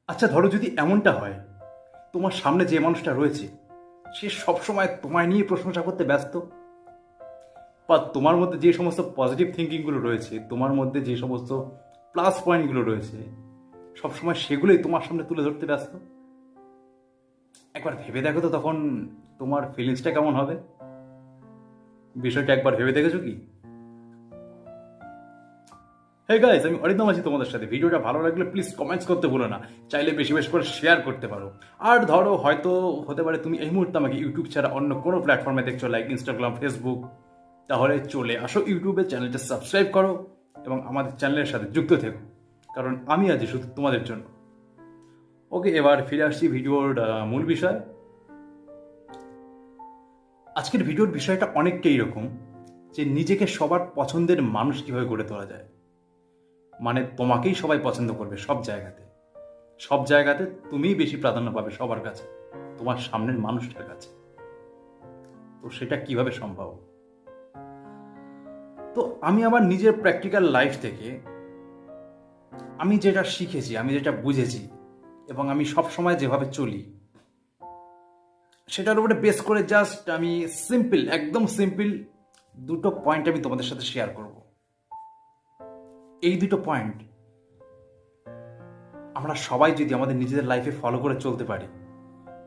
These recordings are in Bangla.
আচ্ছা ধরো যদি এমনটা হয় তোমার সামনে যে মানুষটা রয়েছে সে সবসময় তোমায় নিয়ে প্রশংসা করতে ব্যস্ত, বা তোমার মধ্যে যে সমস্ত পজিটিভ থিঙ্কিংগুলো রয়েছে, তোমার মধ্যে যে সমস্ত প্লাস পয়েন্টগুলো রয়েছে সবসময় সেগুলোই তোমার সামনে তুলে ধরতে ব্যস্ত। একবার ভেবে দেখো তো তখন তোমার ফিলিংসটা কেমন হবে। বিষয়টা একবার ভেবে দেখেছো কি? হে গাইস, আমি অরিন্দম আছি তোমাদের সাথে। ভিডিওটা ভালো লাগলে প্লিজ কমেন্টস করতে ভুলো না, চাইলে বেশি বেশি করে শেয়ার করতে পারো। আর ধরো হয়তো হতে পারে তুমি এই মুহূর্তে আমাকে ইউটিউব ছাড়া অন্য কোনো প্ল্যাটফর্মে দেখছো, লাইক ইনস্টাগ্রাম, ফেসবুক, তাহলে চলে আসো ইউটিউবে, চ্যানেলটা সাবস্ক্রাইব করো এবং আমাদের চ্যানেলের সাথে যুক্ত থেকো, কারণ আমি আছি শুধু তোমাদের জন্য। ওকে, এবার ফিরে আসছি ভিডিওর মূল বিষয়। আজকের ভিডিওর বিষয়টা অনেকটা এরকম যে নিজেকে সবার পছন্দের মানুষ কিভাবে গড়ে তোলা যায়। মানে তোমাকেই সবাই পছন্দ করবে সব জায়গাতে, সব জায়গাতে তুমিই বেশি প্রাধান্য পাবে সবার কাছে, তোমার সামনের মানুষটার কাছে। তো সেটা কিভাবে সম্ভব? তো আমি আমার নিজের প্র্যাকটিক্যাল লাইফ থেকে আমি যেটা শিখেছি, আমি যেটা বুঝেছি এবং আমি সব সময় যেভাবে চলি সেটার উপরে বেস করে জাস্ট আমি সিম্পল, একদম সিম্পল দুটো পয়েন্ট আমি তোমাদের সাথে শেয়ার করব। এই দুটো পয়েন্ট আমরা সবাই যদি আমাদের নিজেদের লাইফে ফলো করে চলতে পারি,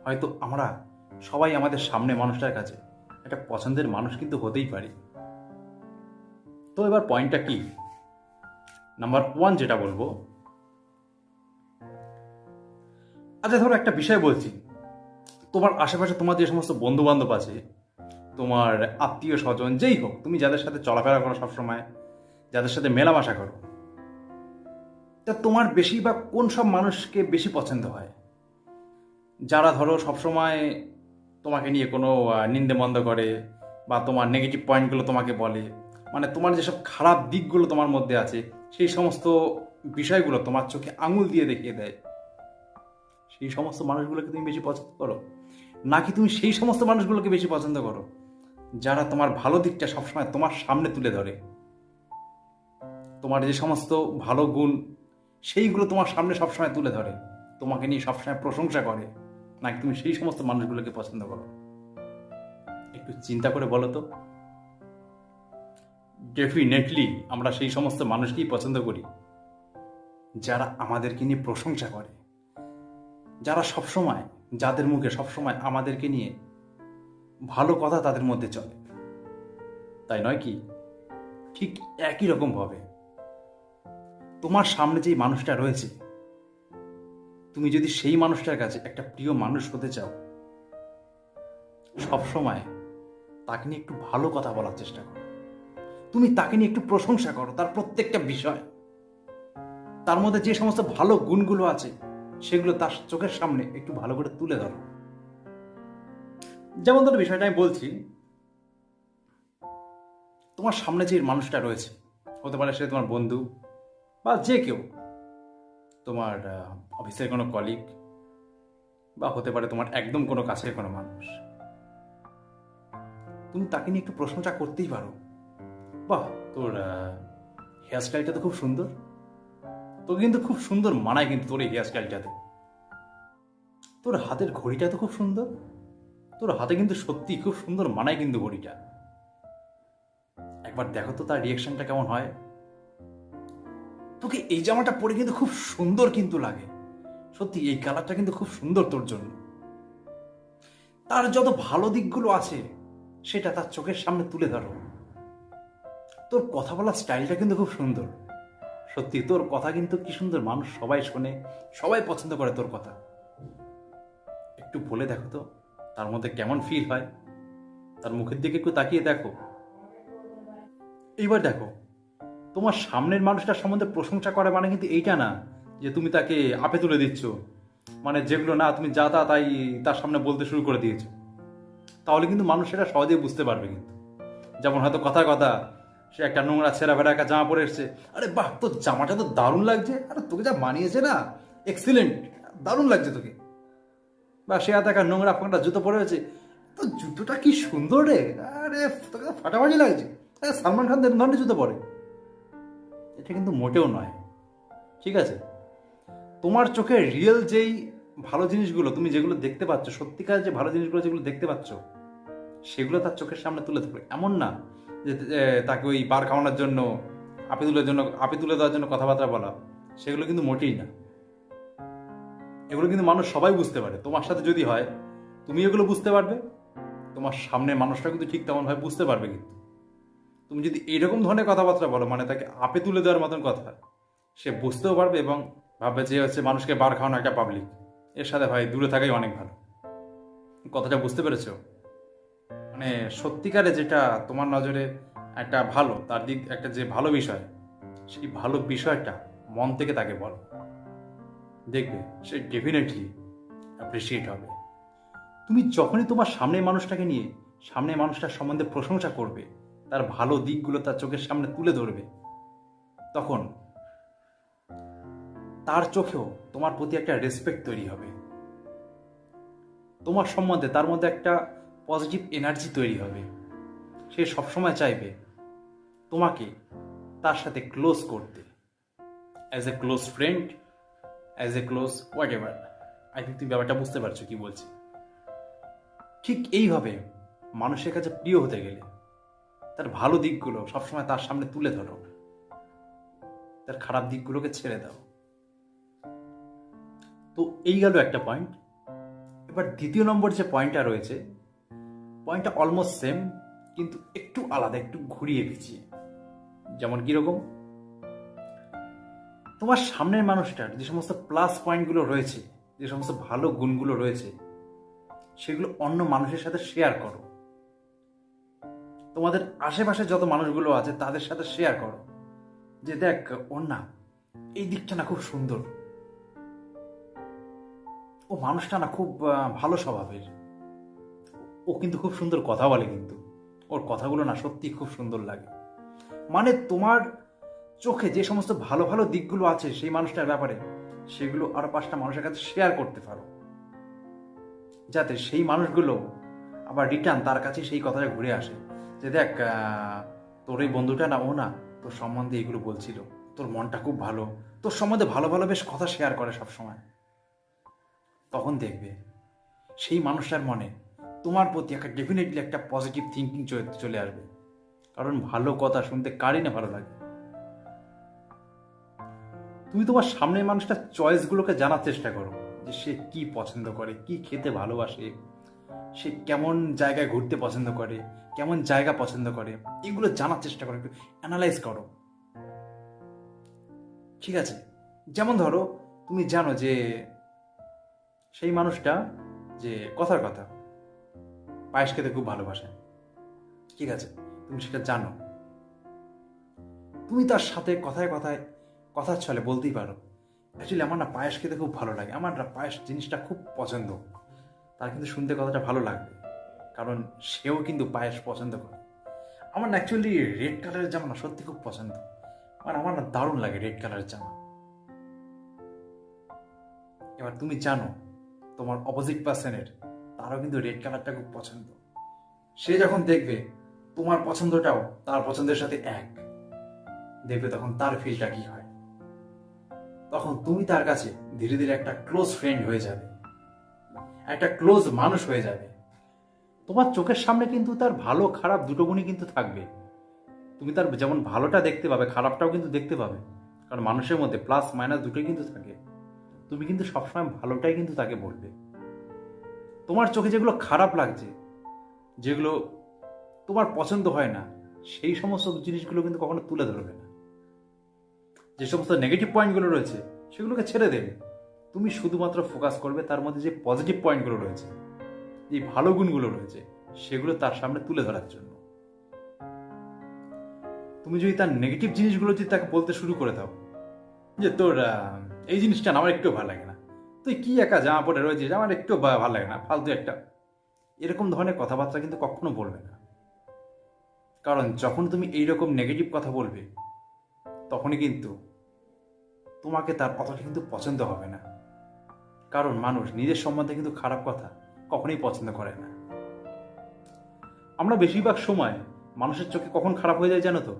হয়তো আমরা সবাই আমাদের সামনে মানুষটার কাছে একটা পছন্দের মানুষ কিন্তু হতেই পারি। তো এবার পয়েন্টটা কি? নাম্বার ওয়ান যেটা বলবো, আচ্ছা ধরো একটা বিষয় বলছি, তোমার আশেপাশে তোমার যে সমস্ত বন্ধু বান্ধব আছে, তোমার আত্মীয় স্বজন যেই হোক, তুমি যাদের সাথে চলাফেরা করো সবসময়, যাদের সাথে মেলামেশা করো, তা তোমার বেশিরভাগ কোন সব মানুষকে বেশি পছন্দ হয়? যারা ধরো সবসময় তোমাকে নিয়ে কোনো নিন্দে মন্দ করে বা তোমার নেগেটিভ পয়েন্টগুলো তোমাকে বলে, মানে তোমার যেসব খারাপ দিকগুলো তোমার মধ্যে আছে সেই সমস্ত বিষয়গুলো তোমার চোখে আঙুল দিয়ে দেখিয়ে দেয়, সেই সমস্ত মানুষগুলোকে তুমি বেশি পছন্দ করো? নাকি তুমি সেই সমস্ত মানুষগুলোকে বেশি পছন্দ করো যারা তোমার ভালো দিকটা সবসময় তোমার সামনে তুলে ধরে, তোমার যে সমস্ত ভালো গুণ সেইগুলো তোমার সামনে সবসময় তুলে ধরে, তোমাকে নিয়ে সবসময় প্রশংসা করে? নাকি তুমি সেই সমস্ত মানুষগুলোকে পছন্দ করো? একটু চিন্তা করে বলো তো। ডেফিনেটলি আমরা সেই সমস্ত মানুষকেই পছন্দ করি যারা আমাদেরকে নিয়ে প্রশংসা করে, যারা সবসময়, যাদের মুখে সবসময় আমাদেরকে নিয়ে ভালো কথা তাদের মধ্যে চলে, তাই নয় কি? ঠিক একই রকম ভাবে তোমার সামনে যে মানুষটা রয়েছে, তুমি যদি সেই মানুষটার কাছে একটা প্রিয় মানুষ হতে চাও, সবসময় তাকে নিয়ে একটু ভালো কথা বলার চেষ্টা করো, তুমি তাকে নিয়ে একটু প্রশংসা করো, তার প্রত্যেকটা বিষয়, তার মধ্যে যে সমস্ত ভালো গুণগুলো আছে সেগুলো তার চোখের সামনে একটু ভালো করে তুলে ধরো। যেমন ধরো বিষয়টা আমি বলছি, তোমার সামনে যে মানুষটা রয়েছে, হতে পারে সে তোমার বন্ধু বা যে কেউ, তোমার অফিসের কোনো কলিগ, বা হতে পারে তোমার একদম কোনো কাছের কোনো মানুষ, তুমি তাকে নিয়ে একটু প্রশংসা করতেই পারো। বাহ, তোর হেয়ার স্টাইলটা তো খুব সুন্দর, তোকে কিন্তু খুব সুন্দর মানায় কিন্তু তোর এই হেয়ার স্টাইলটাতে। তোর হাতের ঘড়িটা তো খুব সুন্দর, তোর হাতে কিন্তু সত্যি খুব সুন্দর মানায় কিন্তু ঘড়িটা। একবার দেখো তো তার রিয়াকশনটা কেমন হয়। তোকে এই জামাটা পরে কিন্তু খুব সুন্দর কিন্তু লাগে, সত্যি এই কালারটা কিন্তু খুব সুন্দর তোর জন্য। তার যত ভালো দিকগুলো আছে সেটা তার চোখের সামনে তুলে ধরো। তোর কথা বলার স্টাইলটা কিন্তু খুব সুন্দর, সত্যি তোর কথা কিন্তু কি সুন্দর, মানুষ সবাই শোনে, সবাই পছন্দ করে তোর কথা। একটু বলে দেখো তো তার মধ্যে কেমন ফিল হয়, তার মুখের দিকে একটু তাকিয়ে দেখো। এইবার দেখো, তোমার সামনের মানুষটার সম্বন্ধে প্রশংসা করা মানে কিন্তু এইটা না যে তুমি তাকে আপে তুলে দিচ্ছ, মানে যেগুলো না তুমি যা তা তাই তার সামনে বলতে শুরু করে দিয়েছো। তাহলে কিন্তু মানুষ সেটা সহজেই বুঝতে পারবে কিন্তু। যেমন হয়তো কথা কথা সে একটা নোংরা ছেঁড়া ফেরা একটা জামা পরে এসছে, আরে বাহ তোর জামাটা তো দারুণ লাগছে, আরে তোকে যা মানিয়েছে না, এক্সিলেন্ট, দারুণ লাগছে তোকে। বা সে হাতে একটা নোংরা ফাঁকটা জুতো পরে আছে, তো জুতোটা কি সুন্দর রে, আরে তোকে তো ফাটাফাটি লাগছে, সালমান খান ধরনের জুতো পরে। এটা কিন্তু মোটেও নয়, ঠিক আছে? তোমার চোখে রিয়েল যেই ভালো জিনিসগুলো তুমি যেগুলো দেখতে পাচ্ছ, সত্যিকার যে ভালো জিনিসগুলো যেগুলো দেখতে পাচ্ছ, সেগুলো তার চোখের সামনে তুলে ধরবে। এমন না যে তাকে ওই বার খাওয়ানোর জন্য, আপি তুলে দেওয়ার জন্য কথাবার্তা বলা, সেগুলো কিন্তু মোটেই না। এগুলো কিন্তু মানুষ সবাই বুঝতে পারে। তোমার সাথে যদি হয়, তুমি এগুলো বুঝতে পারবে, তোমার সামনে মানুষটা কিন্তু ঠিক তেমনভাবে বুঝতে পারবে। কিন্তু তুমি যদি এইরকম ধরনের কথাবার্তা বলো, মানে তাকে আপে তুলে দেওয়ার মতন কথা, সে বুঝতেও পারবে এবং ভাববে যে হচ্ছে মানুষকে বার খাওয়ানো একটা পাবলিক, এর সাথে ভাই দূরে থাকাই অনেক ভালো। কথাটা বুঝতে পেরেছো? মানে সত্যিকারে যেটা তোমার নজরে একটা ভালো, তার দিক একটা যে ভালো বিষয়, সেই ভালো বিষয়টা মন থেকে তাকে বলো, দেখবে সে ডেফিনেটলি অ্যাপ্রিসিয়েট হবে। তুমি যখনই তোমার সামনের মানুষটাকে নিয়ে সামনের মানুষটার সম্বন্ধে প্রশংসা করবে, তার ভালো দিকগুলো তার চোখের সামনে তুলে ধরবে, তখন তার চোখেও তোমার প্রতি একটা রেসপেক্ট তৈরি হবে। তোমার সম্বন্ধে তার মধ্যে একটা পজিটিভ এনার্জি তৈরি হবে। সে সবসময় চাইবে তোমাকে তার সাথে ক্লোজ করতে, as a close friend, as a close what ever. I think তুমি ব্যাপারটা বুঝতে পারছো কি বলছি। ঠিক এইভাবে মানুষের কাছে প্রিয় হতে গেলে তার ভালো দিকগুলো সবসময় তার সামনে তুলে ধরো, তার খারাপ দিকগুলোকে ছেড়ে দাও। তো এই গেল একটা পয়েন্ট। এবার দ্বিতীয় নম্বর যে পয়েন্টটা রয়েছে, পয়েন্টটা অলমোস্ট সেম, কিন্তু একটু আলাদা, একটু ঘুরিয়ে পেঁচিয়ে। যেমন কিরকম, তোমার সামনের মানুষটার যে সমস্ত প্লাস পয়েন্টগুলো রয়েছে, যে সমস্ত ভালো গুণগুলো রয়েছে, সেগুলো অন্য মানুষের সাথে শেয়ার করো। তোমাদের আশেপাশে যত মানুষগুলো আছে তাদের সাথে শেয়ার করো যে দেখ ওর না এই দিকটা না খুব সুন্দর, ও মানুষটা না খুব ভালো স্বভাবের, ও কিন্তু খুব সুন্দর কথা বলে, কিন্তু ওর কথাগুলো না সত্যি খুব সুন্দর লাগে। মানে তোমার চোখে যে সমস্ত ভালো ভালো দিকগুলো আছে সেই মানুষটার ব্যাপারে, সেগুলো আরো 5টা মানুষের কাছে শেয়ার করতে পারো, যাতে সেই মানুষগুলো আবার রিটার্ন তার কাছে সেই কথাটা ঘুরে আসে যে দেখ তোর এই বন্ধুটা না, ও না তোর সম্বন্ধে এগুলো বলছিল, তোর মনটা খুব ভালো, তোর সম্বন্ধে ভালো ভালো বেশ কথা শেয়ার করে সবসময়। তখন দেখবে সেই মানুষটার মনে তোমার প্রতি একটা ডেফিনেটলি একটা পজিটিভ থিঙ্কিং চলে আসবে। কারণ ভালো কথা শুনতে কারই না ভালো লাগে। তুমি তোমার সামনের মানুষটার চয়েসগুলোকে জানার চেষ্টা করো, যে সে কি পছন্দ করে, কি খেতে ভালোবাসে, সে কেমন জায়গায় ঘুরতে পছন্দ করে, কেমন জায়গা পছন্দ করে, এগুলো জানার চেষ্টা করো, একটু অ্যানালাইজ করো। ঠিক আছে? যেমন ধরো তুমি জানো যে সেই মানুষটা যে কথার কথা পায়েস খেতে খুব ভালোবাসে, ঠিক আছে, তুমি সেটা জানো, তুমি তার সাথে কথায় কথায় কথার ছলে বলতেই পারো অ্যাকচুয়ালি আমার না পায়েস খেতে খুব ভালো লাগে, আমার না পায়েস জিনিসটা খুব পছন্দ। তার কিন্তু শুনতে কথাটা ভালো লাগবে, কারণ সেও কিন্তু পায়েস পছন্দ করে। আমার না অ্যাকচুয়ালি রেড কালারের জামা না সত্যি খুব পছন্দ, আমার না দারুণ লাগে রেড কালারের জামা। এবার তুমি জানো তোমার অপোজিট পার্সনের তারও কিন্তু রেড কালারটা খুব পছন্দ। সে যখন দেখবে তোমার পছন্দটাও তার পছন্দের সাথে এক, দেখবে তখন তার ফিলটা কি হয়। তখন তুমি তার কাছে ধীরে ধীরে একটা ক্লোজ ফ্রেন্ড হয়ে যাবে, একটা ক্লোজ মানুষ হয়ে যাবে। তোমার চোখের সামনে কিন্তু তার ভালো খারাপ দুটো গুণই কিন্তু থাকবে। তুমি তার যেমন ভালোটা দেখতে পাবে, খারাপটাও কিন্তু দেখতে পাবে, কারণ মানুষের মধ্যে প্লাস মাইনাস দুটোই কিন্তু থাকে। তুমি কিন্তু সবসময় ভালোটাই কিন্তু তাকে বলবে। তোমার চোখে যেগুলো খারাপ লাগছে, যেগুলো তোমার পছন্দ হয় না, সেই সমস্ত জিনিসগুলো কিন্তু কখনো তুলে ধরবে না। যে সমস্ত নেগেটিভ পয়েন্টগুলো রয়েছে সেগুলোকে ছেড়ে দেবে। তুমি শুধুমাত্র ফোকাস করবে তার মধ্যে যে পজিটিভ পয়েন্টগুলো রয়েছে, যে ভালো গুণগুলো রয়েছে, সেগুলো তার সামনে তুলে ধরার জন্য। তুমি যদি তার নেগেটিভ জিনিসগুলো যদি তাকে বলতে শুরু করে দাও, যে তোর এই জিনিসটা না আমার একটু ভালো লাগে না, তুই কি একা জামা পরে রয়েছিস, আমার একটু ভালো লাগে না, ফালতু একটা, এরকম ধরনের কথাবার্তা কিন্তু কখনো বলবে না। কারণ যখন তুমি এইরকম নেগেটিভ কথা বলবে, তখনই কিন্তু তোমাকে তার অতটা কিন্তু পছন্দ হবে না। কারণ মানুষ নিজের সম্বন্ধে কিন্তু খারাপ কথা কখনোই পছন্দ করে না। আমরা বেশিরভাগ সময় মানুষের চোখে কখন খারাপ হয়ে যায় জানো তো?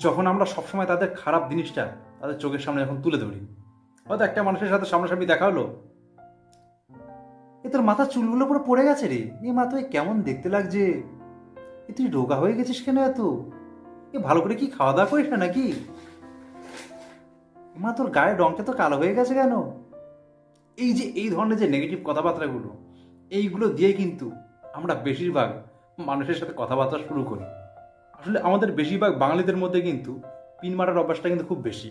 যখন আমরা সবসময় তাদের খারাপ জিনিসটা তাদের চোখের সামনে যখন তুলে ধরি, হয়তো একটা মানুষের সাথে সামনাসামনি দেখা হলো, এ তোর মাথার চুলগুলো পুরো পড়ে গেছে রে, এ মা তুই কেমন দেখতে লাগছে, এ তুই রোগা হয়ে গেছিস কেন এত, এ ভালো করে কি খাওয়া দাওয়া করিস না নাকি, এ মা তোর গায়ের রংটা তো কালো হয়ে গেছে কেন। এই যে এই ধরনের যে নেগেটিভ কথাবার্তাগুলো, এইগুলো দিয়ে কিন্তু আমরা বেশিরভাগ মানুষের সাথে কথাবার্তা শুরু করি। আসলে আমাদের বেশিরভাগ বাঙালিদের মধ্যে কিন্তু পিন মারার অভ্যাসটা কিন্তু খুব বেশি।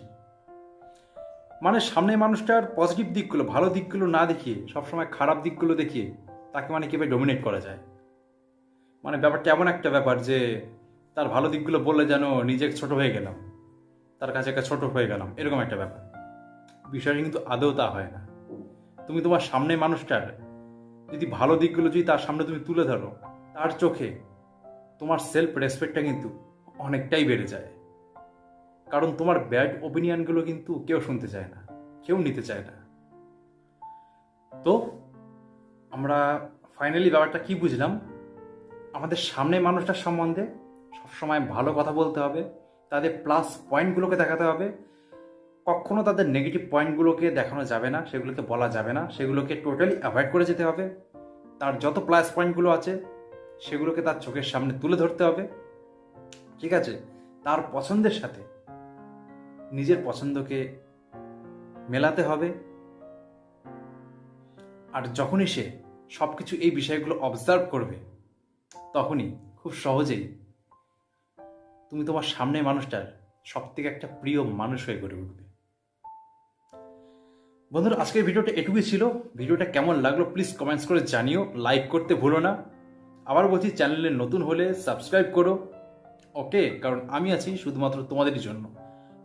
মানে সামনে মানুষটার পজিটিভ দিকগুলো, ভালো দিকগুলো না দেখিয়ে সবসময় খারাপ দিকগুলো দেখিয়ে তাকে মানে কীভাবে ডমিনেট করা যায়। মানে ব্যাপারটা এমন একটা ব্যাপার যে তার ভালো দিকগুলো বললে যেন নিজে ছোট হয়ে গেলাম, তার কাছে একটা ছোট হয়ে গেলাম, এরকম একটা ব্যাপার। বিষয়টা কিন্তু আদৌ তা হয় না। তুমি তোমার সামনে মানুষটার যদি ভালো দিকগুলো যদি তার সামনে তুমি তুলে ধরো, তার চোখে তোমার সেলফ রেসপেক্টটা কিন্তু অনেকটাই বেড়ে যায়। কারণ তোমার ব্যাড ওপিনিয়নগুলো কিন্তু কেউ শুনতে চায় না, কেউ নিতে চায় না। তো আমরা ফাইনালি ব্যাপারটা কি বুঝলাম, আমাদের সামনে মানুষটার সম্বন্ধে সবসময় ভালো কথা বলতে হবে, তাদের প্লাস পয়েন্টগুলোকে দেখাতে হবে, কখনো তাদের নেগেটিভ পয়েন্টগুলোকে দেখানো যাবে না, সেগুলোকে বলা যাবে না, সেগুলোকে টোটালি অ্যাভয়েড করে যেতে হবে। তার যত প্লাস পয়েন্টগুলো আছে সেগুলোকে তার চোখের সামনে তুলে ধরতে হবে, ঠিক আছে। তার পছন্দের সাথে নিজের পছন্দকে মেলাতে হবে। আর যখনই সে সব কিছু এই বিষয়গুলো অবজার্ভ করবে, তখনই খুব সহজেই তুমি তোমার সামনে মানুষটার সব থেকে একটা প্রিয় মানুষ হয়ে গড়ে উঠবে। বন্ধুরা, আজকের ভিডিওটা এটুকুই ছিল। ভিডিওটা কেমন লাগলো প্লিজ কমেন্টস করে জানিও, লাইক করতে ভুলো না। আবার বলছি, চ্যানেলে নতুন হলে সাবস্ক্রাইব করো, ওকে, কারণ আমি আছি শুধুমাত্র তোমাদেরই জন্য।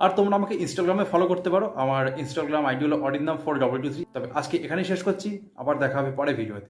আর তোমরা আমাকে ইনস্টাগ্রামে ফলো করতে পারো, আমার ইনস্টাগ্রাম আইডি হলো অরিন্দম 42223। তবে আজকে এখানেই শেষ করছি, আবার দেখা হবে পরে ভিডিওতে।